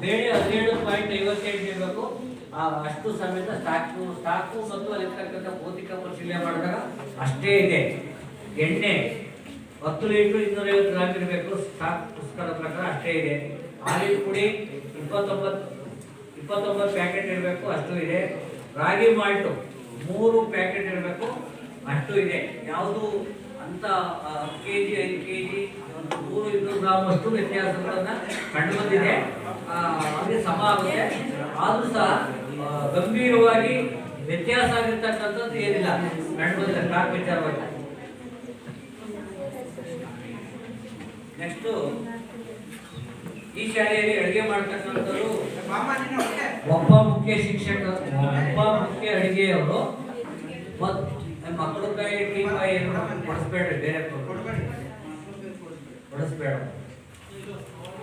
ಬೇಳೆ 17.58 ಇರಬೇಕು. ಅಷ್ಟು ಸಮೇತ ಸ್ಟಾಕು ಮತ್ತು ಅಲ್ಲಿರ್ತಕ್ಕಂಥ ಭೌತಿಕ ಪರಿಶೀಲನೆ ಮಾಡಿದಾಗ ಅಷ್ಟೇ ಇದೆ. ಎಣ್ಣೆ 10 ಲೀಟರ್ 250 ಗ್ರಾಮ್ ಇರಬೇಕು. ಸ್ಟಾಕ್ ಪುಸ್ತಕದ ಪ್ರಕಾರ ಅಷ್ಟೇ ಇದೆ. ಆಲಿವ್ ಪುಡಿ 29 ಪ್ಯಾಕೆಟ್ ಇರಬೇಕು, ಅಷ್ಟು ಇದೆ. ರಾಗಿ ಮಾಲ್ಟು 3 ಪ್ಯಾಕೆಟ್ ಇರಬೇಕು, ಅಷ್ಟು ಇದೆ. ಯಾವುದು ಅಂತ 10 kg 5 kg 100-200 ಗ್ರಾಮ್ ಅಷ್ಟು ವ್ಯತ್ಯಾಸಗಳನ್ನ ಕಂಡು ಬಂದಿದೆ. ಅದೇ ಸಮ ಆಗುತ್ತೆ. ಆದ್ರೂ ಸಹ ಗಂಭೀರವಾಗಿ ವ್ಯತ್ಯಾಸ ಆಗಿರ್ತಕ್ಕಂಥದ್ದು ಏನಿಲ್ಲ ಕಂಡು ಬಂದಿದೆ ಸ್ಟಾಕ್ ವಿಚಾರವಾಗಿ. ನೆಕ್ಸ್ಟ್, ಈ ಶಾಲೆಯಲ್ಲಿ ಅಡುಗೆ ಮಾಡ್ತಕ್ಕಂಥದ್ದು ಒಬ್ಬ ಮುಖ್ಯ ಶಿಕ್ಷಕ, ಒಬ್ಬ ಮುಖ್ಯ ಅಡುಗೆಯವರು ಮಕ್ಕಳು ಕೈ ಟೀ ಬಾಯಿ ಕೊಡಿಸ್ಬೇಡ್ರಿ, ಬೇರೆ ಕೊಡಿಸ್ಬೇಡ.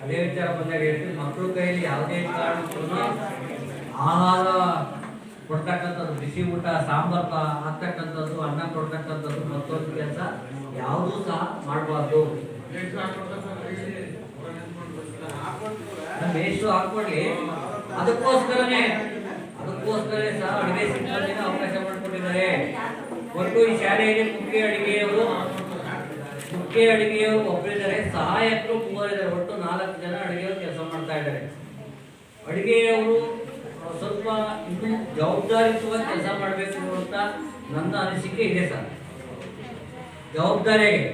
ಅದೇ ವಿಚಾರ ಬಂದಾಗ ಹೇಳ್ತೀವಿ, ಮಕ್ಕಳು ಕೈಯಲ್ಲಿ ಯಾವುದೇ ಕಾರಣಕ್ಕೂ ಆಹಾರ ಕೊಡ್ತಕ್ಕಂಥದ್ದು, ಬಿಸಿ ಊಟ ಸಾಂಬಾರ್ ಹಾಕ್ತಕ್ಕಂಥದ್ದು, ಅನ್ನ ಕೊಡ್ತಕ್ಕಂಥದ್ದು, ಮತ್ತೊಂದು ಕೆಲಸ ಯಾವುದೂ ಸಹ ಮಾಡಬಾರ್ದು. ವೇಸ್ಟ್ ಹಾಕೊಡ್ಲಿ, ಅದಕ್ಕೋಸ್ಕರನೇ ಸಹ ಅಡುಗೆ ಸಿಬ್ಬಂದಿನ ಅವಕಾಶ ಮಾಡಿಕೊಟ್ಟಿದ್ದಾರೆ. ಒಟ್ಟು ಈ ಶಾಲೆಯಲ್ಲಿ ಮುಖ್ಯ ಅಡುಗೆಯವರು ಒಬ್ಬರಿದ್ದಾರೆ, ಸಹಾಯಕರು 3 ಇದ್ದಾರೆ. ಒಟ್ಟು 4 ಜನ ಅಡುಗೆಯವರು ಕೆಲಸ ಮಾಡ್ತಾ ಇದ್ದಾರೆ. ಅಡುಗೆಯವರು ಸ್ವಲ್ಪ ಇನ್ನೂ ಜವಾಬ್ದಾರಿಯುತವಾಗಿ ಕೆಲಸ ಮಾಡಬೇಕು ಅಂತ ನನ್ನ ಅನಿಸಿಕೆ ಇದೆ ಸರ್. ಜವಾಬ್ದಾರಿಯಾಗಿ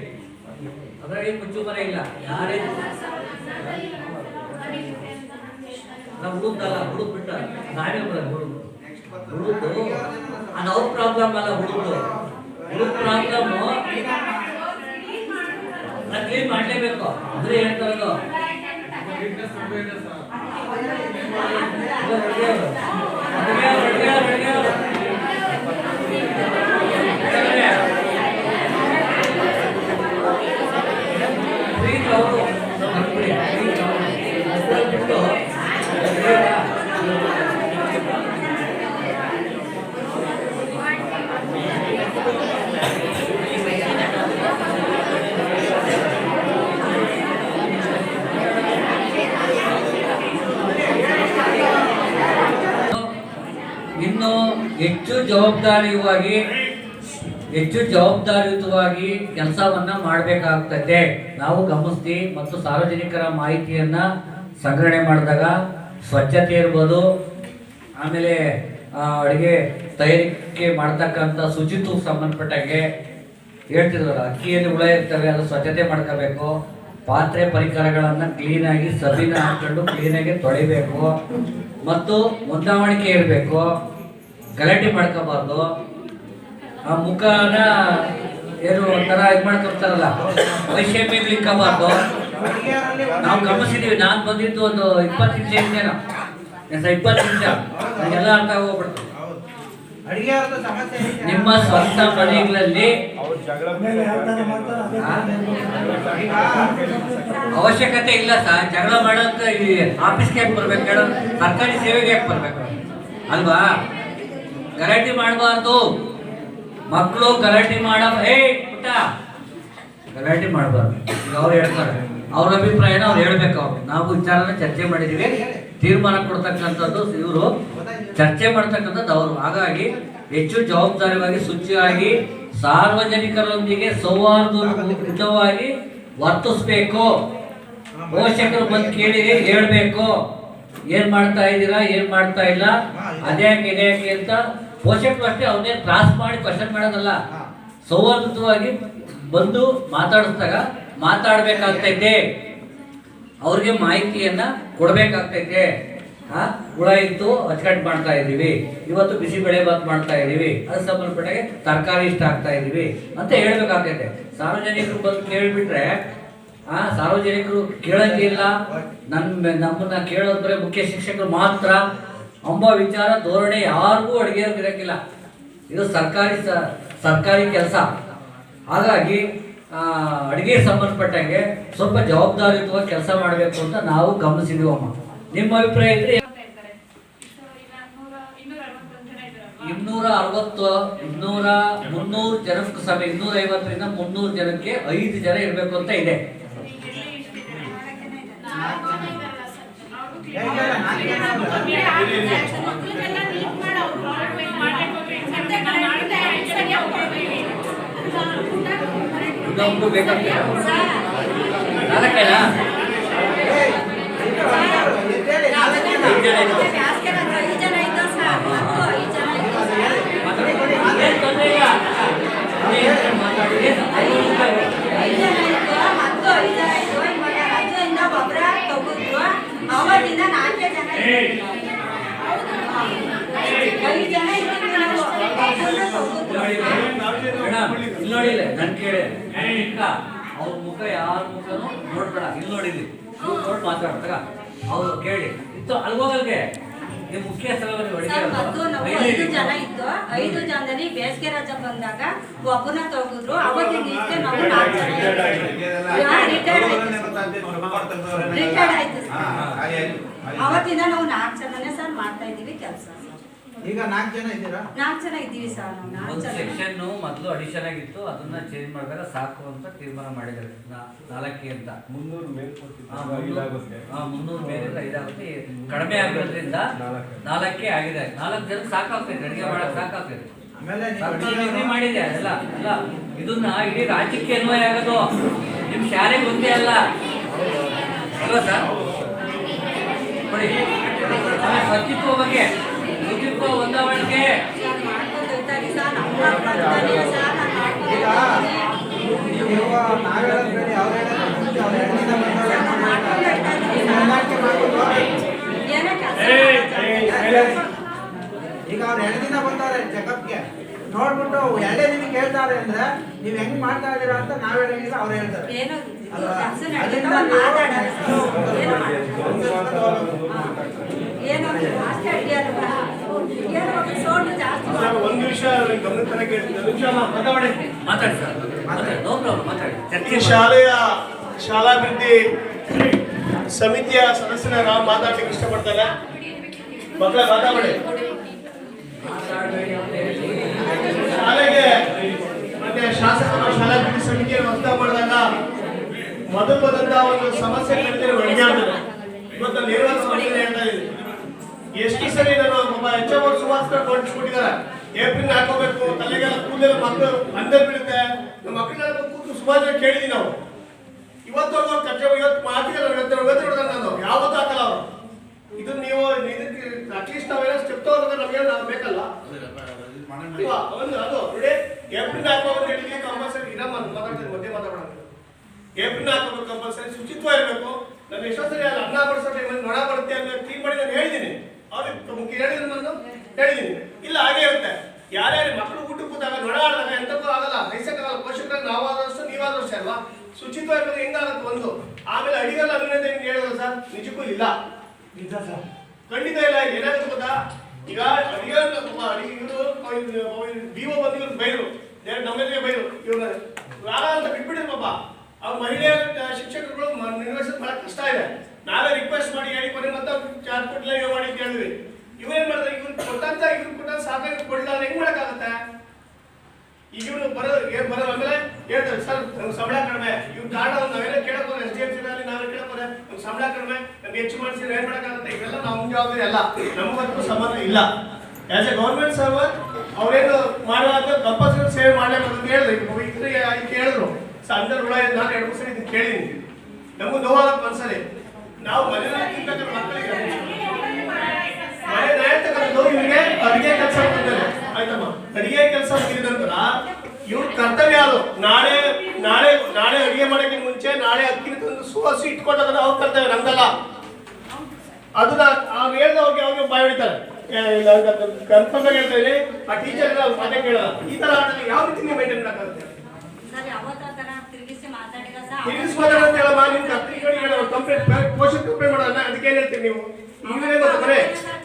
ಅದರಲ್ಲಿ ಮುಚ್ಚುಮರೆ ಇಲ್ಲ. ಯಾರೇ ಹುಡುಗಲ್ಲ, ಹುಡುಗ ಬಿಟ್ಟ ನಾನೇ ಹುಡುಗದು ಅದು ಅವ್ರ ಪ್ರಾಬ್ಲಮ್ ಅಲ್ಲ. ಹುಡುಗ ಪ್ರಾಬ್ಲಮ್ ಕ್ಲೀನ್ ಮಾಡಲೇಬೇಕು ಅಂದ್ರೆ ಹೇಳ್ತಾರದು. ಇನ್ನು ಹೆಚ್ಚು ಜವಾಬ್ದಾರಿಯುತವಾಗಿ ಕೆಲಸವನ್ನ ಮಾಡಬೇಕಾಗ್ತದೆ. ನಾವು ಗಮನಿಸ್ತೀವಿ ಮತ್ತು ಸಾರ್ವಜನಿಕರ ಮಾಹಿತಿಯನ್ನ ಸಂಗ್ರಹಣೆ ಮಾಡಿದಾಗ ಸ್ವಚ್ಛತೆ ಇರ್ಬೋದು, ಆಮೇಲೆ ಅಡುಗೆ ತಯಾರಿಕೆ ಮಾಡ್ತಕ್ಕಂಥ ಶುಚಿತ್ವಕ್ಕೆ ಸಂಬಂಧಪಟ್ಟಾಗೆ ಹೇಳ್ತಿದ್ರಲ್ಲ, ಅಕ್ಕಿಯಲ್ಲಿ ಹುಳ ಇರ್ತವೆ, ಅದು ಸ್ವಚ್ಛತೆ ಮಾಡ್ಕೋಬೇಕು. ಪಾತ್ರೆ ಪರಿಕರಗಳನ್ನು ಕ್ಲೀನಾಗಿ ಸಬೀನ ಹಾಕೊಂಡು ಕ್ಲೀನಾಗಿ ತೊಳಿಬೇಕು ಮತ್ತು ಹೊಂದಾಣಿಕೆ ಇರಬೇಕು. ಗಲಾಟೆ ಮಾಡ್ಕೋಬಾರ್ದು. ಆ ಮುಖನ ಏನು ಒಂಥರ ಇದು ಮಾಡ್ಕೊಳ್ತಾರಲ್ಲ, ವೈಷಮ್ಯ ಇಕ್ಕಬಾರ್ದು. ನಾವು ಗಮನಿಸಿದೀವಿ. ನಾನು ಬಂದಿದ್ದು ಒಂದು 20 ನಿಮಿಷ ಇದ್ದೇನೋ, 20 ನಿಮಿಷ ನನಗೆಲ್ಲ ಅರ್ಥ ಹೋಗ್ಬಿಡ್ತು. ನಿಮ್ಮ ಸ್ವಂತ ಮನೆಗಳಲ್ಲಿ ಅವಶ್ಯಕತೆ ಇಲ್ಲ ಸರ್. ಜಗಳ ಮಾಡೋಂತ ಆಫೀಸ್ಗೆ ಯಾಕೆ ಬರ್ಬೇಕು ಹೇಳೋ, ಸರ್ಕಾರಿ ಸೇವೆಗೆ ಯಾಕೆ ಬರ್ಬೇಕು ಅಲ್ವಾ? ಗಲಾಟೆ ಮಾಡಬಾರ್ದು. ಮಕ್ಕಳು ಗಲಾಟೆ ಗಲಾಟೆ ಮಾಡಬಾರ್ದು. ಈಗ ಅವ್ರು ಹೇಳ್ತಾರೆ, ಅವ್ರ ಅಭಿಪ್ರಾಯನ ಅವ್ರು ಹೇಳ್ಬೇಕು. ನಾವು ವಿಚಾರನ ಚರ್ಚೆ ಮಾಡಿದೀವಿ, ತೀರ್ಮಾನ ಕೊಡ್ತಕ್ಕಂಥದ್ದು ಇವರು, ಚರ್ಚೆ ಮಾಡ್ತಕ್ಕಂಥದ್ದು ಅವರು. ಹಾಗಾಗಿ ಹೆಚ್ಚು ಜವಾಬ್ದಾರಿಯಾಗಿ ಶುಚಿಯಾಗಿ ಸಾರ್ವಜನಿಕರೊಂದಿಗೆ ಸೌಹಾರ್ದಯುತವಾಗಿ ವರ್ತಿಸ್ಬೇಕು. ಪೋಷಕರು ಬಂದು ಕೇಳಿದ್ರೆ ಹೇಳ್ಬೇಕು, ಏನ್ ಮಾಡ್ತಾ ಇದ್ದೀರಾ, ಏನ್ ಮಾಡ್ತಾ ಇಲ್ಲ, ಅದ್ಯಾಕೆ ಇದ್ಯಾಕೆ ಅಂತ. ಪೋಷಕರು ಅಷ್ಟೇ ಅವನ್ನೇ ಕ್ರಾಸ್ ಮಾಡಿ ಕ್ವಶನ್ ಮಾಡೋದಲ್ಲ, ಸೌಹಾರ್ದಯುತವಾಗಿ ಬಂದು ಮಾತಾಡ್ಬೇಕಾಗ್ತೈತೆ. ಅವ್ರಿಗೆ ಮಾಹಿತಿಯನ್ನ ಕೊಡ್ಬೇಕಾಗ್ತೈತೆ. ಹುಳ ಇತ್ತು ಅಚ್ಚಕಟ್ಟು ಮಾಡ್ತಾ ಇದೀವಿ, ಇವತ್ತು ಬಿಸಿ ಬೆಳೆ ಬಾತ್ ಮಾಡ್ತಾ ಇದೀವಿ, ಅದು ಸಂಬಂಧಪಟ್ಟಾಗೆ ತರಕಾರಿ ಇಷ್ಟ ಆಗ್ತಾ ಇದೀವಿ ಅಂತ ಹೇಳ್ಬೇಕಾಗ್ತೈತೆ. ಸಾರ್ವಜನಿಕರು ಬಂದು ಕೇಳ್ಬಿಟ್ರೆ ಸಾರ್ವಜನಿಕರು ಕೇಳಂಗಿಲ್ಲ. ನಮ್ಮನ್ನ ಕೇಳೋದ್ ಬರೀ ಮುಖ್ಯ ಶಿಕ್ಷಕರು ಮಾತ್ರ ಎಂಬ ವಿಚಾರ ಧೋರಣೆ ಯಾರಿಗೂ ಅಡುಗೆಯವ್ರಿಗೆ ಇರಂಗಿಲ್ಲ. ಇದು ಸರ್ಕಾರಿ ಕೆಲಸ. ಹಾಗಾಗಿ ಅಡುಗೆ ಸಂಬಂಧಪಟ್ಟಂಗೆ ಸ್ವಲ್ಪ ಜವಾಬ್ದಾರಿಯುತವಾಗಿ ಕೆಲಸ ಮಾಡಬೇಕು ಅಂತ ನಾವು ಗಮನಿಸಿದೀವಮ್ಮ. ನಿಮ್ಮ ಅಭಿಪ್ರಾಯ ಇದ್ರೆ 300 ಜನಕ್ಕೆ ಸಭೆ 250ರಿಂದ 300 ಜನಕ್ಕೆ 5 ಜನ ಇರಬೇಕು ಅಂತ ಇದೆ. ಇನ್ನೊಂದು ಬೇಕಾಗ್ತದೆ ನಾಲ್ಕೇನಾ ಅವತ್ತಿಂದ 4 ಜನ ನೋಡಿಲ್ಲ ನನ್ ಕೇಳಿ ಅವ್ರ ಮುಖ ಯಾರ ಮುಖನೂ ನೋಡ್ಬೇಡ ಇಲ್ಲಿ ನೋಡಿಲಿ ನೋಡಿ ಮಾತಾಡ್ತಾರ ಅವ್ರು ಕೇಳಿ ಇತ್ತು ಅಲ್ಗೋಗಲ್ಗೆ ನಿಮ್ ಮುಖ್ಯ ಸ್ಥಳದಲ್ಲಿ 5 ಜನ ಇತ್ತು 5 ಜನದಲ್ಲಿ ಬೇಸಿಗೆ ರಜೆ ಬಂದಾಗ ಒಬ್ಬನ ತಗೊಂಡ್ರು ಅವತ್ತಿನ ನಾವು 4 ಜನ ರಿಟೈರ್ಡ್ ಆಯ್ತು ಅವತ್ತಿಂದ ನಾವು 4 ಜನನೇ ಸರ್ ಮಾಡ್ತಾ ಇದೀವಿ ಕೆಲಸ. ಈಗ 4 ಜನ ಇದ್ದೀರಾ? 4 ಜನ ಇದ್ದೀವಿ ಸರ್ ನಾವು. ಒಂದು ಸೆಕ್ಷನ್ ಮೊದಲು ಅಡಿಷನ್ ಆಗಿತ್ತು ಅದನ್ನ ಚೇಂಜ್ ಮಾಡಿದಾಗ ಸಾಕು ಅಂತ ತೀರ್ಮಾನ ಮಾಡಿದ್ದಾರೆ 4 ಅಂತ 300 ಮೇಲೆ 300 ಮೇಲೆ ಇದಾಗುತ್ತೆ ಕಡಿಮೆ ಆಗಿರೋದ್ರಿಂದ 4 ಆಗಿದೆ 4 ಜನ ಸಾಕಾಗ್ತೈತೆ ಅಡಿಗೆ ಮಾಡಕ್ ಸಾಕಾಗ್ತೈತೆ ಮಾಡಿದೆ ಅಲ್ಲ ಅಲ್ಲ ಇದನ್ನ ಇಡೀ ರಾಜ್ಯಕ್ಕೆ ಅನ್ವಯ ಆಗೋದು ನಿಮ್ ಶಾಲೆಗೆ ಒಂದೇ ಅಲ್ಲ ಅಲ್ವಾ ಸರ್ ನೋಡಿ ಶುಚಿತ್ವ ಬಗ್ಗೆ ಶುಚಿತ್ವ ಹೊಂದಾವಣಿಕೆ ಈಗ ಅವ್ರು 2 ದಿನ ಬಂದವ್ರೆ ಚೆಕಪ್ಗೆ ನೋಡ್ಬಿಟ್ಟು 2 ದಿನ ಕೇಳ್ತಾರೆ ಅಂದ್ರೆ ನೀವ್ ಹೆಂಗ್ ಮಾಡ್ತಾ ಇದೀರಾ ಅಂತ ನಾವ್ ಹೇಳಿದ್ರೆ ಅವ್ರು ಹೇಳ್ತಾರೆ. ಒಂದು ವಿಷಯ ಶಾಲೆಯ ಶಾಲಾಭಿವೃದ್ಧಿ ಸಮಿತಿಯ ಸದಸ್ಯರ ನಾವು ಮಾತಾಡ್ಲಿಕ್ಕೆ ಇಷ್ಟಪಡ್ತಾರೆ. ಮಕ್ಕಳ ಮಾತಾಡಿ ಶಾಲೆಗೆ ಮತ್ತೆ ಶಾಸಕರು ಶಾಲಾಭಿವೃದ್ಧಿ ಸಮಿತಿಯನ್ನು ವಕ್ತ ಮಾಡಿದಾಗ ಮೊದಲಾದಂತ ಒಂದು ಸಮಸ್ಯೆ ಇವತ್ತು ನಿರ್ವಾಹ ಹೇಳ್ತಾ ಇದ್ದೀನಿ. ಎಷ್ಟು ಸರಿ ನಾನು ಒಬ್ಬ HM ಸುಮಾರು ಕೊಟ್ಟಿದ್ದಾರೆ ಏಪ್ರಿಲ್ ಹಾಕೋಬೇಕು ತಲೆಗೆಲ್ಲ ಕೂದಲು ಮಕ್ಕಳು ಅಂದರ್ ಬೀಳುತ್ತೆ ನಮ್ಮ ಮಕ್ಕಳೆಲ್ಲ ಕೂತು ಸುಮಾರು ಕೇಳಿದೀವಿ ನಾವು. ಇವತ್ತು ಅವ್ರು ಕಚ್ಚೆ ಇವತ್ತು ಮಾತಿಗೆ ನಾನು ಯಾವತ್ತೂ ಹಾಕಲ್ಲ ಅವರು. ಇದು ನೀವು ಇದಕ್ಕೆ ಅಟ್ಲೀಸ್ಟ್ ನಾವೆಲ್ಲ ಸ್ಟೆಪ್ ತಗೋಬೇಕು ನಮಗೆ ನಾವು ಬೇಕಲ್ಲ ಒಂದು ಅದು ನೋಡಿ ಏಪ್ರಿಲ್ ಹಾಕೋಬೇಕು ಹೇಳಿದ್ವಿ ಕಂಪಲ್ಸರಿ ಇನ್ನ ಮಾತಾಡ್ತೀನಿ ಮಧ್ಯೆ ಮಾತಾಡೋಣ. ಏಪ್ರಿಲ್ ಹಾಕೋಬೇಕು ಕಂಪಲ್ಸರಿ ಶುಚಿತ್ವ ಇರಬೇಕು. ನಾನು ಎಷ್ಟೋ ಸರಿ ಅಲ್ಲಿ ಅನ್ನ ಬಡಿಸೋ ಟೈಮಲ್ಲಿ ನೊಣ ಬರುತ್ತೆ ಅಂತ ಕ್ಲೀನ್ ಮಾಡಿ ನಾನು ಹೇಳಿದ್ದೀನಿ ಅವ್ರಿಗೆ ಮುಖ್ಯ ಹೇಳಿದ್ರು ನಾನು ಹೇಳಿದ್ದೀನಿ. ಇಲ್ಲ ಹಾಗೆ ಇರುತ್ತೆ ಯಾರ್ಯಾರು ಮಕ್ಕಳು ಊಟ ಕೂತಾಗ ನೊಣ ಆಡಿದಾಗ ಎಂತಕ್ಕೂ ಆಗಲ್ಲ ನೈಸಕ್ಕಾಗಲ್ಲ ಪೋಷಕರಾಗಿ ನಾವಾದಷ್ಟು ನೀವಾದಷ್ಟು ಅಲ್ವಾ ಶುಚಿತ್ವ ಇರಬೇಕು ಹೆಂಗಾಗುತ್ತೆ ಒಂದು. ಆಮೇಲೆ ಅಡಿಗೆಲ್ಲ ಅಭಿನಂದನೆ ಹೆಂಗೆ ಹೇಳಿದ್ರು ಸರ್ ನಿಜಕ್ಕೂ ಇಲ್ಲ ಖಂಡಿತ ಇಲ್ಲ. ಏನಾಗುತ್ತೆ ಗೊತ್ತಾ ಈಗ ಅಡಿಗೆ ಇವರು BO ಬಂದು ಇವ್ರು ಬೈರು ನಮ್ಮೆಲ್ಲಿಗೆ ಬೈರು ಇವ್ರನ್ನ ರಾಗ ಅಂತ ಬಿಟ್ಬಿಟ್ಟಿದ್ರು ಪಾಪ. ಅವ್ರ ಮಹಿಳೆಯರ ಶಿಕ್ಷಕರುಗಳು ನಿರ್ವಹಿಸೋದು ಬಹಳ ಕಷ್ಟ ಇದೆ. ನಾವೇ ರಿಕ್ವೆಸ್ಟ್ ಮಾಡಿ ಹೇಳಿ ಕೊಡಿ ಮತ್ತೆ ಚಾರ್ಜ್ ಕೊಡ್ಲ ಮಾಡಿ ಅಂತ ಹೇಳಿದ್ವಿ. ಇವ್ರೇನ್ ಮಾಡ್ತಾರೆ ಇವ್ರು ಕೊಟ್ಟಂತ ಸಾಕಾಗಿ ಕೊಡ್ಲ ಹೆಂಗ್ ಮಾಡಕ್ಕಾಗತ್ತೆ. ಈಗ ಇವ್ರು ಬರೋ ಆಮೇಲೆ ಹೇಳ್ತಾರೆ ಸರ್ ನಮ್ಗೆ ಸಂಬಳ ಕಡಿಮೆ ಇವ್ರ ಕಾರಣ ನಾವೆಲ್ಲ ಕೇಳಕೋರೆ SDMC ನಾವೇ ಕೇಳಕೋರೆ ನಮ್ಗೆ ಸಂಬಳ ಕಡಿಮೆ ನಮ್ಗೆ ಹೆಚ್ಚು ಮಾಡಿಸಿದ್ರೆ ಏನ್ ಮಾಡಕ್ಕಾಗತ್ತೆ. ಇವೆಲ್ಲ ನಮ್ಮ ಜವಾಬ್ದಾರಿ ಅಲ್ಲ ನಮಗಂತೂ ಸಂಬಂಧ ಇಲ್ಲ. ಆಸ್ ಎ ಗೌರ್ಮೆಂಟ್ ಸರ್ವರ್ ಅವ್ರೇನು ಮಾಡುವಾಗ ಕಂಪಲ್ಸರಿ ಸೇವೆ ಮಾಡಲೇಬೇಕು ಅಂತ ಹೇಳಿದ್ರು. ಕೇಳಿದ್ರು ಅಂದರ್ ಹುಳ ನಾನು 2 ಸರಿ ಇದನ್ನ ಕೇಳಿದ್ದೀನಿ. ನಮಗೂ ನೋವಾಗಕ್ಕೆ ಒಂದ್ಸರಿ ನಾವು ಮನೆಯಲ್ಲಿ ಮಕ್ಕಳಿಗೆ ಮನೆ ನಾಯ ತಗೊಂಡು ಇವರಿಗೆ ಅಡಿಗೆ ಕೆಲಸ ಮಾಡ್ತಾರೆ ಆಯ್ತಮ್ಮ. ಅಡಿಗೆ ಕೆಲಸ ಮುಗಿದ ನಂತರ ಇವ್ರ ಕರ್ತವ್ಯ ಅದು ನಾಳೆ ನಾಳೆ ನಾಳೆ ಅಡಿಗೆ ಮಾಡೋಕ್ಕೆ ಮುಂಚೆ ನಾಳೆ ಅಕ್ಕಿನ ತಂದು ಸುವಾಸಿ ಇಟ್ಕೊಂಡಾಗ ಅವ್ರ ಕರ್ತವ್ಯ ನಮ್ದಲ್ಲ. ಅದನ್ನ ಅವ್ರು ಹೇಳ್ದವ್ರಿಗೆ ಅವ್ರಿಗೆ ಬಾಯ್ ಹೊಡಿತಾರೆ ಕನ್ಫರ್ಮ್ ಆಗಿ ಹೇಳ್ತಾ ಇದ್ದೀನಿ. ಆ ಟೀಚರ್ ಮಾತೇ ಕೇಳಲ್ಲ. ಈ ತರ ಯಾವ ರೀತಿ ನೀವು ಮೈಂಟೈನ್ ಮಾಡಕ್ಕಾಗುತ್ತೆ ತಿರುಗಿಸಿ ಮಾತಾಡೋದು ಹೇಳಮ್ಮ. ನಿಮ್ ಕಂಪ್ಲೇಂಟ್ ಪೋಷನ್ ಕಂಪ್ಲೇಂಟ್ ಮಾಡೋಣ ಅದಕ್ಕೆ ಏನ್ ಹೇಳ್ತೀವಿ ನೀವು ಈಗಲೇ ಗೊತ್ತಾದ್ರೆ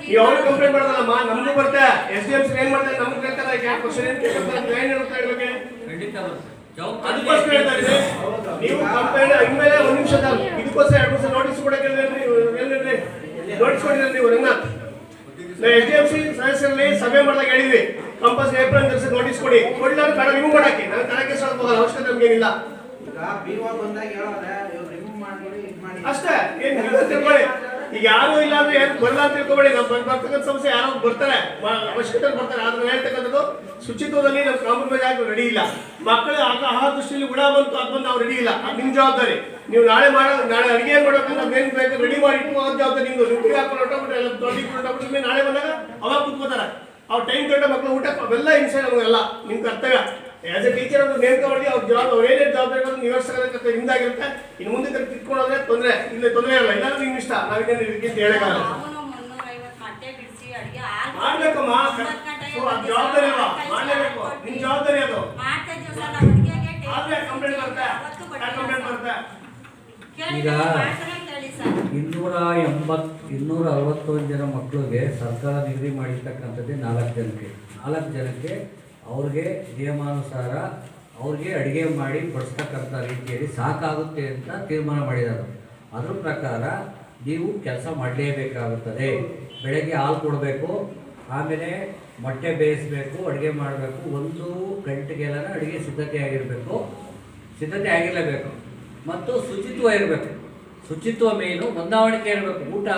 ನೀವು ಅವ್ರು ಕಂಪ್ಲೇಂಟ್ ಮಾಡೋದಲ್ಲಮ್ಮ ನಮಗೂ ಬರುತ್ತೆ. SDMC ಏನ್ ಮಾಡ್ತಾರೆ ನಮ್ಗೆ ಕೇಳ್ತಾರೆ ಕ್ವಶನ್ ಏನ್ ಹೇಳ್ತಾ ಇರ್ಬೇಕು ಅದಕ್ಕೋಸ್ಕರ ಹೇಳ್ತಾ ಇದ್ದೀನಿ. ನೀವು ಕಂಪ್ಲೇಂಟ್ ಇನ್ಮೇಲೆ 1 ನಿಮಿಷ ಇದಕ್ಕೋಸ್ಕರ 2 ದಿವಸ ನೋಟಿಸ್ ಕೊಡಕ್ಕೆ ನೋಟಿಸ್ ಕೊಟ್ಟಿದ್ರೆ ನೀವು ರಂಗನಾಥ್ SDMC ಸದಸ್ಯರಲ್ಲಿ ಸಭೆ ಮಾಡಿದಾಗ ಹೇಳಿದ್ವಿ ಕಂಪಲ್ಸರಿ ಏಪ್ರಿಲ್ ನೋಟಿಸ್ ಕೊಡಿ ಕೊಡ್ಲಿಲ್ಲ ಬೇಡ ರಿಮೂವ್ ಮಾಡಾಕಿ ನಾನು ತನಕ್ಕೆ ಹೋಗಲ್ಲ ಅವಶ್ಯಕತೆ ನಮ್ಗೇನಿಲ್ಲ. ಈಗ BO ಬಂದಾಗ ಹೇಳೋರೆ ಇವ್ರು ರಿಮೂವ್ ಮಾಡಿ ಅಷ್ಟೇ ಏನ್ ತಿಳ್ಕೊಳ್ಳಿ ಈಗ ಯಾರು ಇಲ್ಲ ಅಂದ್ರೆ ಯಾರು ಬರಲ್ಲ ಅಂತ ತಿಳ್ಕೊಬೇಡಿ. ನಮ್ಮ ಬರ್ತಕ್ಕಂಥ ಸಮಸ್ಯೆ ಯಾರೋ ಬರ್ತಾರೆ, ಅವಶ್ಯಕತೆ ಬರ್ತಾರೆ. ಆದ್ರೆ ಹೇಳ್ತಕ್ಕಂಥದ್ದು ಶುಚಿತ್ವದಲ್ಲಿ ನಮ್ಮ ಕಾಂಪ್ರಮೈಸ್ ಆಗಿ ರೆಡಿ ಇಲ್ಲ. ಮಕ್ಕಳು ಆಹಾರ ದೃಷ್ಟಿಯಲ್ಲಿ ಗುಣ ಬಂತು ಅದು ಬಂದು ನಾವು ರೆಡಿ ಇಲ್ಲ. ಅದು ನಿಮ್ಮ ಜವಾಬ್ದಾರಿ. ನೀವು ನಾಳೆ ಅಡಿಗೆ ಮಾಡ್ಬೇಕಂದ್ರೆ ಏನ್ ಬೇಕು ರೆಡಿ ಮಾಡಿ ಇಟ್ಟು ಹೋಗೋದು ಜವಾಬ್ದಾರಿ ನಿಮ್ದು. ರುಬ್ಬಿ ಹಾಕೊಂಡು ಹೊಟ್ಟಬಿಟ್ರೆ ಎಲ್ಲ ತೊಳಿ ಹೊಟ್ಟಬಿಟ್ರೆ ನಾಳೆ ಬಂದಾಗ ಅವಾಗ ಕೂತ್ಕೋತಾರೆ. ಅವ್ರು ಟೈಮ್ ಕಟ್ಟ ಮಕ್ಕಳು ಊಟ ಅವೆಲ್ಲ ಹಿಂಸೆ ನಮಗೆಲ್ಲ ನಿಮ್ಮ ಕರ್ತವ್ಯ. ಆಸ್ ಎ ಟೀಚರ್ ಅವ್ರು ನೇಮಕ ಮಾಡಿ ಅವ್ರು ಏನೇನು ಜವಾಬ್ದಾರಿಗಳನ್ನು ನಿವರ್ಸಕ್ಕೆ ಹಿಂದಾಗಿರುತ್ತೆ. ಇನ್ನು ಮುಂದೆ ತಿಳ್ಕೊಂಡ್ರೆ ತೊಂದರೆ ಇಲ್ಲ, ತೊಂದರೆ ಇಲ್ಲ. ಇಲ್ಲಾಂದ್ರೆ ನಿಮ್ಗೆ ಇಷ್ಟ, ನಾವೇನೇನು ಇದಕ್ಕಿಂತ ಹೇಳಕ್ಕಾಗಲ್ಲ. ಮಾಡ್ಬೇಕಮ್ಮ, ಜವಾಬ್ದಾರಿ ಅಲ್ವಾ, ಮಾಡ್ಲೇಬೇಕು. ನಿಮ್ ಜವಾಬ್ದಾರಿ ಅದು. ಆದ್ರೆ ಕಂಪ್ಲೇಂಟ್ ಬರುತ್ತೆ. ಈಗ 261 ಜನ ಮಕ್ಕಳಿಗೆ ಸರ್ಕಾರ ನಿಗದಿ ಮಾಡಿರ್ತಕ್ಕಂಥದ್ದೇ 4 ಜನಕ್ಕೆ ಅವ್ರಿಗೆ ನಿಯಮಾನುಸಾರ ಅವ್ರಿಗೆ ಅಡುಗೆ ಮಾಡಿ ಬಡಿಸ್ತಕ್ಕಂಥ ರೀತಿಯಲ್ಲಿ ಸಾಕಾಗುತ್ತೆ ಅಂತ ತೀರ್ಮಾನ ಮಾಡಿದ್ದಾರೆ. ಅದ್ರ ಪ್ರಕಾರ ನೀವು ಕೆಲಸ ಮಾಡಲೇಬೇಕಾಗುತ್ತದೆ. ಬೆಳಗ್ಗೆ ಹಾಲು ಕೊಡಬೇಕು, ಆಮೇಲೆ ಮೊಟ್ಟೆ ಬೇಯಿಸಬೇಕು, ಅಡುಗೆ ಮಾಡಬೇಕು. 1 ಗಂಟೆಗೆಲ್ಲ ಅಡುಗೆ ಸಿದ್ಧತೆ ಆಗಿರಲೇಬೇಕು ಮತ್ತು ಶುಚಿತ್ವ ಇರಬೇಕು. ಶುಚಿತ್ವ ಮೇನು, ಹೊಂದಾವಣಿಕೆ ಇರಬೇಕು. ಊಟ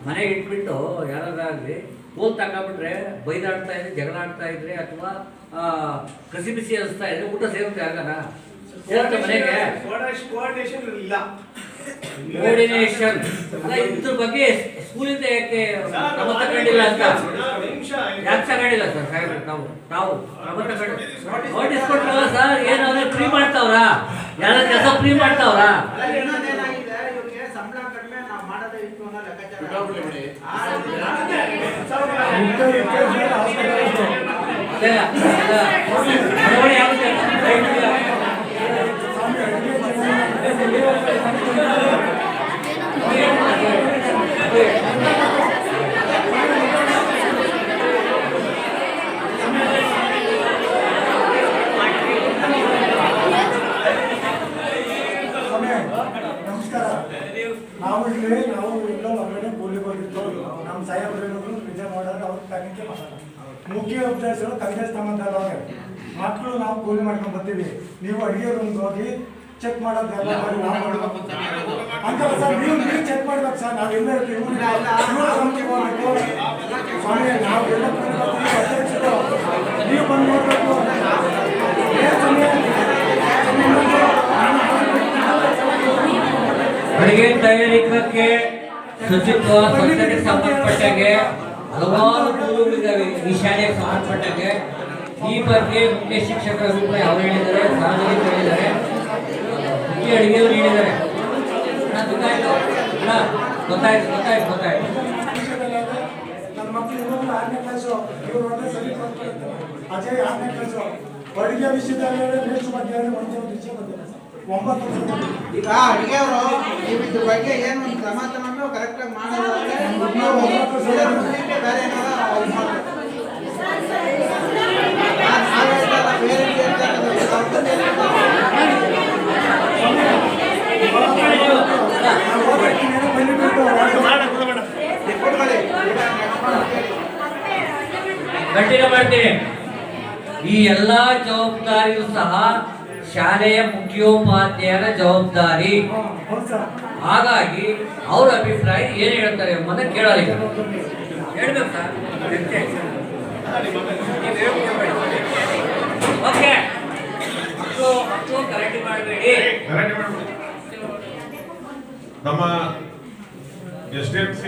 ಮನೆಗೆ ಇಟ್ಬಿಟ್ಟು ಯಾರಾಗಲಿ ಕೋಲ್ ತಗೊಂಡ್ಬಿಟ್ರೆ ಬೈದಾಡ್ತಾ ಇದ್ರೆ, ಜಗಳ ಆಡ್ತಾ ಇದ್ರೆ ಅಥವಾ ಕಸಿ ಬಿಸಿ ಅನಿಸ್ತಾ ಇದ್ರೆ ಊಟ ಸೇರುತ್ತೆ ಆಗಲ್ಲ. ಸೇರುತ್ತೆ ಮನೆಗೆ. ಕೋಆರ್ಡಿನೇಷನ್ ಇಲ್ಲ. ಕೋಆರ್ಡಿನೇಷನ್ ಇದ್ರ ಬಗ್ಗೆ ಸ್ಕೂಲಿಂದ ಯಾಕೆ ಕ್ರಮ ತಗೊಂಡಿಲ್ಲ ಅಂತ ಯಾಕೆ ತಗೊಂಡಿಲ್ಲ ಸರ್ ಸಾಹೇಬ್ರೆ? ನಾವು ಕ್ರಮ ತಗೊಂಡು ನೋಟಿಸ್ ಕೊಟ್ಟಲ್ಲ ಸರ್. ಏನಾದ್ರೆ ಫ್ರೀ ಮಾಡ್ತಾವ್ರ? ಯಾರ ಕೆಲಸ ಫ್ರೀ ಮಾಡ್ತಾವ್ರ? ಇನ್ನೊಂದೇನಾಗಿದೆ, ಇವ್ರಿಗೆ ಸಂಬಳ ಕಡಿಮೆ, ನಾವು ಮಾಡೋದೇ ಇತ್ತು ಅನ್ನೋ ಲೆಕ್ಕಾಚಾರ. ನಮಸ್ಕಾರ. ನಾವು ಇಲ್ಲ ಹೊರಗಡೆ ಕೂಲಿ ಬಂದಿದ್ದು ನಮ್ಮ ಸಾಹೇಬ್ರು ನಿಜ ಮಾಡಿದ್ರೆ ಅವ್ರ ತನಿಖೆ ಮಾಡೋಣ. ಮುಖ್ಯ ಉದ್ದೇಶಗಳು ತಂದೆ ಸ್ಥಾನದಲ್ಲ. ಮಕ್ಕಳು ನಾವು ಕೂಲಿ ಮಾಡ್ಕೊಂಡು ಬರ್ತೀವಿ, ನೀವು ಅಡುಗೆ ರೂಮ್ಗೆ ಹೋಗಿ ಚೆಕ್ ಮಾಡೋದೆಲ್ಲ ಮಾಡಿ ನಾವು ಮಾಡಬೇಕು ಅಂತಲ್ಲ ಸರ್. ನೀವು ಚೆಕ್ ಮಾಡ್ಬೇಕು ಸರ್. ನಾವೆಲ್ಲ ಸ್ವಾಮಿ ನಾವೆಲ್ಲ ಅಧ್ಯಕ್ಷರು, ನೀವು ಬಂದು ನೋಡ್ಬೇಕು. ಅಡುಗೆ ತಯಾರಿಕಕ್ಕೆ ಶುಚಿತ್ವ ಸ್ವಚ್ಛತೆಗೆ ಸಂಬಂಧಪಟ್ಟಾಗೆ ಹಲವಾರು ದೂರುಗಳಿದ್ದಾವೆ. ಈ ಶಾಲೆಗೆ ಸಂಬಂಧಪಟ್ಟಾಗೆ ಈ ಬಗ್ಗೆ ಮುಖ್ಯ ಶಿಕ್ಷಕರ ಅಭಿಪ್ರಾಯ ಅವ್ರು ಹೇಳಿದ್ದಾರೆ, ಸಾರ್ವಜನಿಕರು ಹೇಳಿದ್ದಾರೆ, ಮುಖ್ಯ ಅಡುಗೆಯವರು ಹೇಳಿದ್ದಾರೆ. ಗೊತ್ತಾಯ್ತು. ನನ್ನ ಮಕ್ಕಳು ಇನ್ನೊಂದು 6ನೇ ಕ್ಲಾಸು, ಇವರು ಒಂದೇ ಸರಿ ಅಜಯ್ 6ನೇ ಕ್ಲಾಸು. ಅಡುಗೆ ವಿಷಯದಲ್ಲಿ ವೇಸ್ಟ್ ಬಗ್ಗೆ ಒಂದೇ ಒಂದು ವಿಷಯ ಬಂದಿದೆ ಸರ್. 9 ವರ್ಷ ಈಗ ಅಡಿಗೆಯವರು ನೀವು ಇದ್ರ ಬಗ್ಗೆ ಏನು ಒಂದು ಕ್ರಮ ತಗೊಂಡು ಕರೆಕ್ಟಾಗಿ ಮಾಡೋದಾದ್ರೆ ಬೇರೆ ಏನಾರ ಗಟ್ಟಿಗೆ ಮಾಡ್ತೀನಿ. ಈ ಎಲ್ಲಾ ಜವಾಬ್ದಾರಿಯೂ ಸಹ ಶಾಲೆಯ ಮುಖ್ಯೋಪಾಧ್ಯಾಯರ ಜವಾಬ್ದಾರಿ. ಹಾಗಾಗಿ ಅವ್ರ ಅಭಿಪ್ರಾಯ ಏನು ಹೇಳ್ತಾರೆ ಎಂಬುದನ್ನು ಕೇಳಲಿ. ಹೇಳ್ಬೇಕು ಸರ್. ಓಕೆ, ಮಕ್ಕಳು ಕರೆಕ್ಟ್ ಮಾಡಬೇಡಿ. ನಮ್ಮ SDMC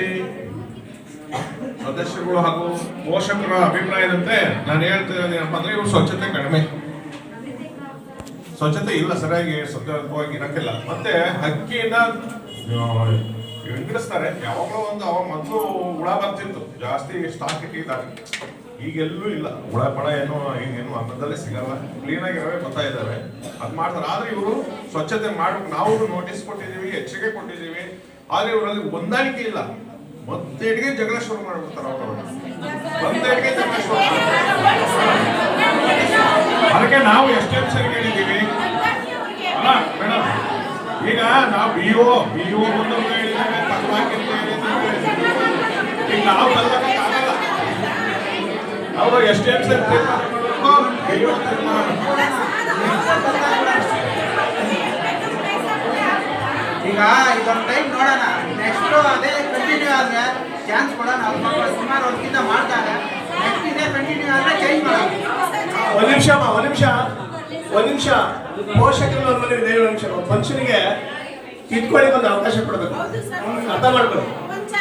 ಸದಸ್ಯರುಗಳು ಹಾಗೂ ಪೋಷಕರ ಅಭಿಪ್ರಾಯದಂತೆ ನಾನು ಹೇಳ್ತೇನೆ ಏನಪ್ಪ ಅಂದ್ರೆ ಇವರು ಸ್ವಚ್ಛತೆ ಕಡಿಮೆ, ಸ್ವಚ್ಛತೆ ಇಲ್ಲ, ಸರಿಯಾಗಿ ಸ್ವಚ್ಛವಾಗಿ ಇರಕ್ಕಿಲ್ಲ. ಮತ್ತೆ ಹಕ್ಕಿನ ವಿಂಗಡಿಸ್ತಾರೆ. ಯಾವಾಗಲೂ ಒಂದು ಅವಾಗ ಮೊದಲು ಹುಳ ಬರ್ತಿತ್ತು, ಜಾಸ್ತಿ ಸ್ಟಾಕ್ ಇಟ್ಟಿದ್ದಾರೆ. ಈಗೆಲ್ಲೂ ಇಲ್ಲ ಹುಳ ಪಳ ಏನು ಅನ್ನೋದಲ್ಲೇ ಸಿಗಲ್ಲ. ಕ್ಲೀನ್ ಆಗಿರವೆ ಬರ್ತಾ ಇದ್ದಾವೆ, ಅದು ಮಾಡ್ತಾರೆ. ಆದ್ರೆ ಇವರು ಸ್ವಚ್ಛತೆ ಮಾಡ್ಬೇಕು. ನಾವು ನೋಟಿಸ್ ಕೊಟ್ಟಿದ್ದೀವಿ, ಎಚ್ಚರಿಕೆ ಕೊಟ್ಟಿದ್ದೀವಿ, ಆದ್ರೆ ಇವರಲ್ಲಿ ಹೊಂದಾಣಿಕೆ ಇಲ್ಲ. ಮತ್ತೇಟಿಗೆ ಜಗಳ ಶುರು ಮಾಡ್ಬಿಡ್ತಾರೆ ಅವರು. ಮತ್ತೇಟಿಗೆ ಜಗಳ ಶುರು ಅದಕ್ಕೆ ನಾವು SDMC ಹೇಳಿದ್ದೀವಿ ಅಲ್ಲ ಮೇಡಮ್. ಈಗ ನಾವು BO ಬಂದು ಹೇಳಿದ್ದೇವೆ, ತಕ್ಕವಾಕಿ ಅಂತ ಹೇಳಿದ್ದೇವೆ. ಈಗ ನಾವು ಕಲ್ಲಾಗಲ್ಲ, ಅವರು SDMC ತೀರ್ಮಾನ ಮಾಡಬೇಕು, BO ತೀರ್ಮಾನ ಈಗ ಇದೊಂದು ಟೈಮ್ ನೋಡೋಣ, ನೆಕ್ಸ್ಟ್ ಅದೇ ಕಂಟಿನ್ಯೂ ನಿಮಿಷ ಅಮ್ಮ, ಒಂದ್ ನಿಮಿಷ ಪೋಷಕರು ಒಂದು ಮನೆ ಇದೆ, ಒಂದು ನಿಮಿಷ ಫಂಕ್ಷನ್ಗೆ ಕಿತ್ಕೊಳ್ಳಿಕ್ಕೆ ಒಂದು ಅವಕಾಶ ಕೊಡ್ಬೇಕು, ಅರ್ಥ ಮಾಡ್ಕೊಳ್ಳಿ.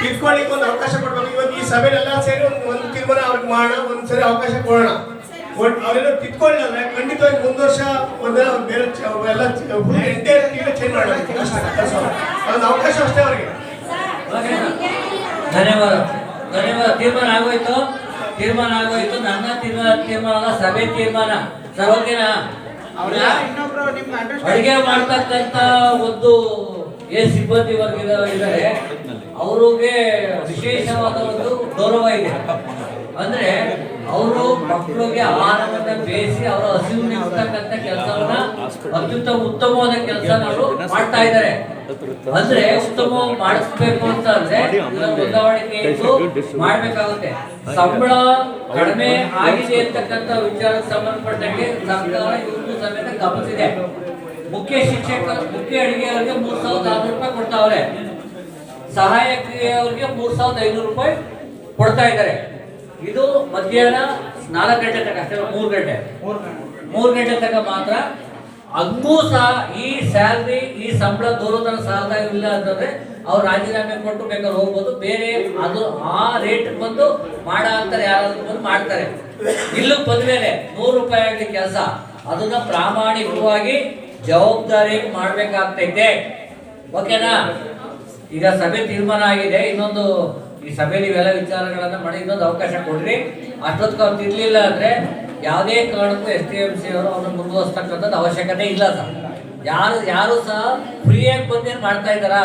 ಕಿತ್ಕೊಳ್ಳಿಕ್ಕೆ ಒಂದು ಅವಕಾಶ ಕೊಡ್ಬೇಕು. ಇವತ್ತು ಈ ಸಭೆಲೆಲ್ಲ ಸೇರಿ ಒಂದು ತೀರ್ಮಾನ ಅವ್ರಿಗೆ ಮಾಡೋಣ, ಒಂದ್ಸರಿ ಅವಕಾಶ ಕೊಡೋಣ. ಅವರೆಲ್ಲ ಕಿತ್ಕೊಳ್ಳಿಲ್ಲ ಖಂಡಿತವಾಗಿ ಮುಂದ್ ವರ್ಷ ಒಂದೆಲ್ಲ ಬೇರೆ ಎಲ್ಲ ಚೇಂಜ್ ಮಾಡಬೇಕು. ಒಂದು ಅವಕಾಶ ಅಷ್ಟೇ ಅವ್ರಿಗೆ. ಧನ್ಯವಾದ ಧನ್ಯವಾದ. ತೀರ್ಮಾನ ಆಗೋಯ್ತು. ನನ್ನ ತೀರ್ಮಾನ ಸಭೆ ತೀರ್ಮಾನ. ಸರ್ ಓಕೆನಾ? ಇನ್ನೊಬ್ರು ನಿಮ್ಗೆ ಅಡುಗೆ ಮಾಡ್ತಕ್ಕಂತ ಒಂದು ಸಿಬ್ಬಂದಿ ವರ್ಗ ಇದ್ದಾರೆ, ಅವ್ರಿಗೆ ವಿಶೇಷವಾದ ಒಂದು ಗೌರವ ಇದೆ. ಅಂದ್ರೆ ಅವರು ಮಕ್ಕಳಿಗೆ ಆಹಾರವನ್ನ ಬೇಯಿಸಿ ಅವರ ಹಸಿವು ನಿಲ್ತಕ್ಕಂಥ ಕೆಲಸವನ್ನ ಉತ್ತಮವಾದ ಕೆಲಸ ಅವರು ಮಾಡ್ತಾ ಇದ್ದಾರೆ. ಅಂದ್ರೆ ಉತ್ತಮವಾಗಿ ಮಾಡಿಸ್ಬೇಕು ಅಂತ ಅಂದ್ರೆ ಹೊಂದಾವಣಿಕೆ ಮಾಡ್ಬೇಕಾಗುತ್ತೆ. ಸಂಬಳ ಕಡಿಮೆ ಆಗಿದೆ ಅಂತಕ್ಕಂಥ ವಿಚಾರಕ್ಕೆ ಸಂಬಂಧಪಟ್ಟಂಗೆ ಸರ್ಕಾರ ಇವ್ರಿಗೂ ಸಮೇತ ಗಮನಿಸಿದೆ. ಮುಖ್ಯ ಅಡಿಗೆಯವರಿಗೆ 3,600 ರೂಪಾಯಿ ಕೊಡ್ತಾವ್ರೆ, ಸಹಾಯಕಿಯವರಿಗೆ 3,500 ರೂಪಾಯಿ ಕೊಡ್ತಾ ಇದ್ದಾರೆ. ಇದು ಮಧ್ಯಾಹ್ನ 4 ಗಂಟೆ ತನಕ ಅಷ್ಟೇ, 3 ಗಂಟೆ ತನಕ ಮಾತ್ರ. ಹಂಗೂ ಸಹ ಈ ಸ್ಯಾಲ್ರಿ, ಈ ಸಂಬಳ ದೂರದನ ಸಾಲದ ಇಲ್ಲ ಅಂತಂದ್ರೆ ಅವ್ರು ರಾಜೀನಾಮೆ ಕೊಟ್ಟು ಬೇಕಾದ್ರೆ ಹೋಗ್ಬೋದು. ಬೇರೆ ಅದು ಆ ರೇಟ್ ಬಂದು ಮಾಡ ಅಂತಾರೆ, ಯಾರಾದ್ರೂ ಬಂದು ಮಾಡ್ತಾರೆ. ಇಲ್ಲೂ ಬಂದ್ಮೇಲೆ 100 ರೂಪಾಯಿ ಆಗಲಿ ಕೆಲಸ, ಅದನ್ನ ಪ್ರಾಮಾಣಿಕವಾಗಿ ಜವಾಬ್ದಾರಿ ಮಾಡ್ಬೇಕಾಗ್ತೈತೆ. ಓಕೆನಾ? ಈಗ ಸಭೆ ತೀರ್ಮಾನ ಆಗಿದೆ. ಇನ್ನೊಂದು ಈ ಸಭೆಯಲ್ಲಿ ಇವೆಲ್ಲ ವಿಚಾರಗಳನ್ನ ಮಾಡಿ ಇನ್ನೊಂದು ಅವಕಾಶ ಕೊಡ್ರಿ. ಅಷ್ಟೊತ್ತಿಗೆ ಅವ್ರು ತಿರ್ಲಿಲ್ಲ ಅಂದ್ರೆ ಯಾವುದೇ ಕಾರಣಕ್ಕೂ STMC ಅವರು ಅವ್ರನ್ನ ಮುಂದುವರಿಸ್ತಕ್ಕಂಥದ್ದು ಅವಶ್ಯಕತೆ ಇಲ್ಲ ಸರ್. ಯಾರು ಸಹ ಫ್ರೀಯಾಗಿ ಬಂದೇನು ಮಾಡ್ತಾ ಇದ್ದಾರಾ?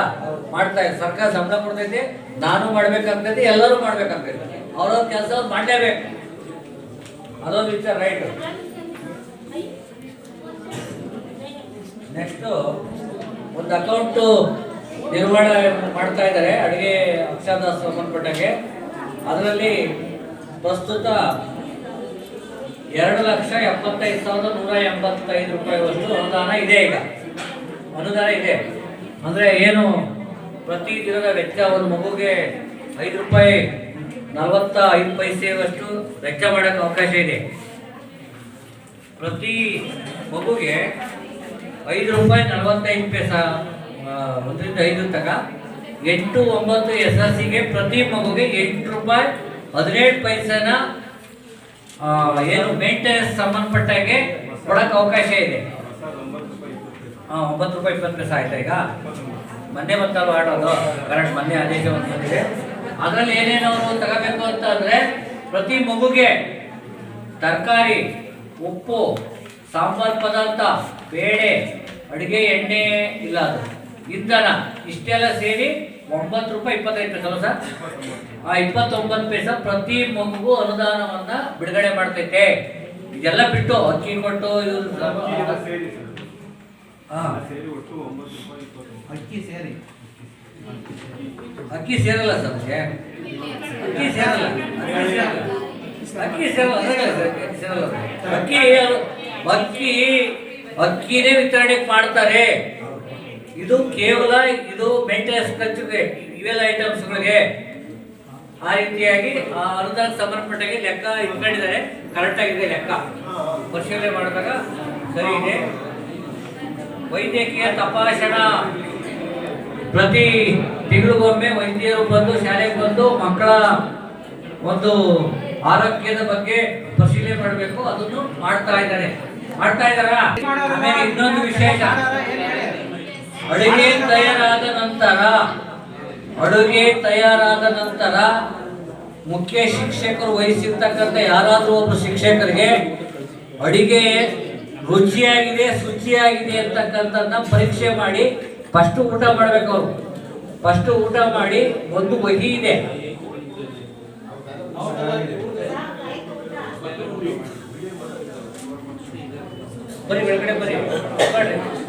ಮಾಡ್ತಾ ಇದ್ದಾರೆ. ಸರ್ಕಾರ ಸಂಬಳ ಕೊಡ್ತೈತೆ, ನಾನು ಮಾಡ್ಬೇಕಾಗ್ತೈತಿ, ಎಲ್ಲರೂ ಮಾಡ್ಬೇಕಾಗ್ತೈತಿ. ಅವ್ರವ್ರ ಕೆಲಸ ಅವ್ರು ಮಾಡಲೇಬೇಕು. ಅದೊಂದು ವಿಚಾರ ರೈಟ್. ನೆಕ್ಸ್ಟ್ ಒಂದು ಅಕೌಂಟ್ ನಿರ್ವಹಣೆ ಮಾಡ್ತಾ ಇದ್ದಾರೆ ಅಡುಗೆ ಅಕ್ಷರದಾಸ್ ಸಂಬಂಧಪಟ್ಟಂಗೆ. ಅದರಲ್ಲಿ ಪ್ರಸ್ತುತ 2,75,185 ರೂಪಾಯಿವಷ್ಟು ಅನುದಾನ ಇದೆ. ಈಗ ಅನುದಾನ ಇದೆ ಅಂದ್ರೆ ಏನು, ಪ್ರತಿ ದಿನದ ವೆಚ್ಚ ಒಂದು ಮಗುಗೆ 5 ರೂಪಾಯಿ 45 ಪೈಸೆಯಷ್ಟು ವೆಚ್ಚ ಮಾಡೋಕ್ಕೆ ಅವಕಾಶ ಇದೆ. ಪ್ರತಿ ಮಗುಗೆ 5 ರೂಪಾಯಿ 45 ಪೈಸೆ 1 ರಿಂದ 5 ತನಕ. 8, 9 SSLCಗೆ ಪ್ರತಿ ಮಗುಗೆ 8 ರೂಪಾಯಿ 17 ಪೈಸೆನ ಏನು ಮೇಂಟೆನೆನ್ಸ್ ಸಂಬಂಧಪಟ್ಟಾಗೆ ಕೊಡಕ್ಕೆ ಅವಕಾಶ ಇದೆ. 9 ರೂಪಾಯಿ 20 ಪೈಸೆ ಆಯ್ತಾ? ಈಗ ಮೊನ್ನೆ ಬಂತಲ್ವ ಆಡೋದು ಕರೆಕ್ಟ್, ಮೊನ್ನೆ ಆದೇಶ ಬಂದಿದೆ. ಅದರಲ್ಲಿ ಏನೇನು ಅವರು ತಗೋಬೇಕು ಅಂತ ಅಂದ್ರೆ ಪ್ರತಿ ಮಗುಗೆ ತರಕಾರಿ, ಉಪ್ಪು, ಸಾಂಬಾರ್ ಪದಾರ್ಥ, ಬೇಳೆ, ಅಡುಗೆ ಎಣ್ಣೆ ಇಲ್ಲ ಅದು ಇಂಧನ ಇಷ್ಟೆಲ್ಲ ಸೇರಿ 9 ರೂಪಾಯಿ 25 ಪೈಸೆ ಅಲ್ಲ ಸರ್? 29 ಪೈಸೆ ಪ್ರತಿ ಮಗುಗೂ ಅನುದಾನವನ್ನ ಬಿಡುಗಡೆ ಮಾಡ್ತೈತೆ. ಇದೆಲ್ಲ ಬಿಟ್ಟು ಅಕ್ಕಿ ಕೊಟ್ಟು ಅಕ್ಕಿ ಸೇರಲ್ಲ ಸರ್. ಅಕ್ಕಿನೇ ವಿತರಣೆ ಮಾಡ್ತಾರೆ. ಇದು ಕೇವಲ ಮೇಂಟೆನೆನ್ಸ್ ಖರ್ಚಿಗೆ, ಇವೆಲ್ಲ ಐಟಮ್ಸ್ಗಳಿಗೆ ಆ ರೀತಿಯಾಗಿ ಆ ಅನುದಾನ ಸಂಬಂಧಪಟ್ಟಾಗಿ ಲೆಕ್ಕ ಇಟ್ಕೊಂಡಿದ್ದಾರೆ. ಕರೆಕ್ಟ್ ಆಗಿದೆ ಲೆಕ್ಕ, ಪರಿಶೀಲನೆ ಮಾಡಿದಾಗ ಸರಿ ಇದೆ. ವೈದ್ಯಕೀಯ ತಪಾಸಣಾ ಪ್ರತಿ ತಿಂಗಳಿಗೊಮ್ಮೆ ವೈದ್ಯರು ಬಂದು ಶಾಲೆಗೆ ಬಂದು ಮಕ್ಕಳ ಒಂದು ಆರೋಗ್ಯದ ಬಗ್ಗೆ ಪರಿಶೀಲನೆ ಮಾಡಬೇಕು. ಅದನ್ನು ಮಾಡ್ತಾ ಇದ್ದಾರೆ. ಆಮೇಲೆ ಇನ್ನೊಂದು ವಿಶೇಷ, ಅಡುಗೆ ತಯಾರಾದ ನಂತರ ಮುಖ್ಯ ಶಿಕ್ಷಕರು ವಹಿಸಿರ್ತಕ್ಕಂಥ ಯಾರಾದರೂ ಒಬ್ಬ ಶಿಕ್ಷಕರಿಗೆ ಅಡಿಗೆ ರುಚಿಯಾಗಿದೆ, ಶುಚಿಯಾಗಿದೆ ಅಂತಕ್ಕಂಥದ್ದನ್ನ ಪರೀಕ್ಷೆ ಮಾಡಿ ಫಸ್ಟ್ ಊಟ ಮಾಡ್ಬೇಕು. ಅವರು ಫಸ್ಟ್ ಊಟ ಮಾಡಿ ಒಂದು ವಹಿ ಇದೆ. ಬರೀ ಒಳಗಡೆ ಬರೀ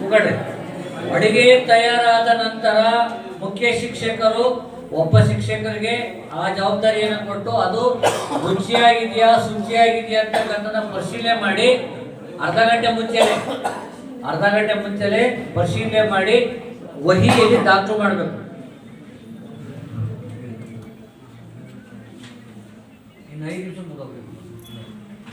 ಉಗಾಡ್ರಿ. ಅಡಿಗೆ ತಯಾರಾದ ನಂತರ ಮುಖ್ಯ ಶಿಕ್ಷಕರು ಒಬ್ಬ ಶಿಕ್ಷಕರಿಗೆ ಆ ಜವಾಬ್ದಾರಿಯನ್ನು ಕೊಟ್ಟು ಅದು ರುಚಿಯಾಗಿದೆಯಾ, ಶುಚಿಯಾಗಿದೆಯಾ ಅಂತಕ್ಕಂಥದ್ದನ್ನ ಪರಿಶೀಲನೆ ಮಾಡಿ ಅರ್ಧ ಗಂಟೆ ಮುಂಚೆಲೆ ಪರಿಶೀಲನೆ ಮಾಡಿ ವಹಿಯಲ್ಲಿ ದಾಖಲು ಮಾಡಬೇಕು. ಇನ್ನು 5 ನಿಮಿಷ ಮುಗಿದೋಗ್ಬೇಕು.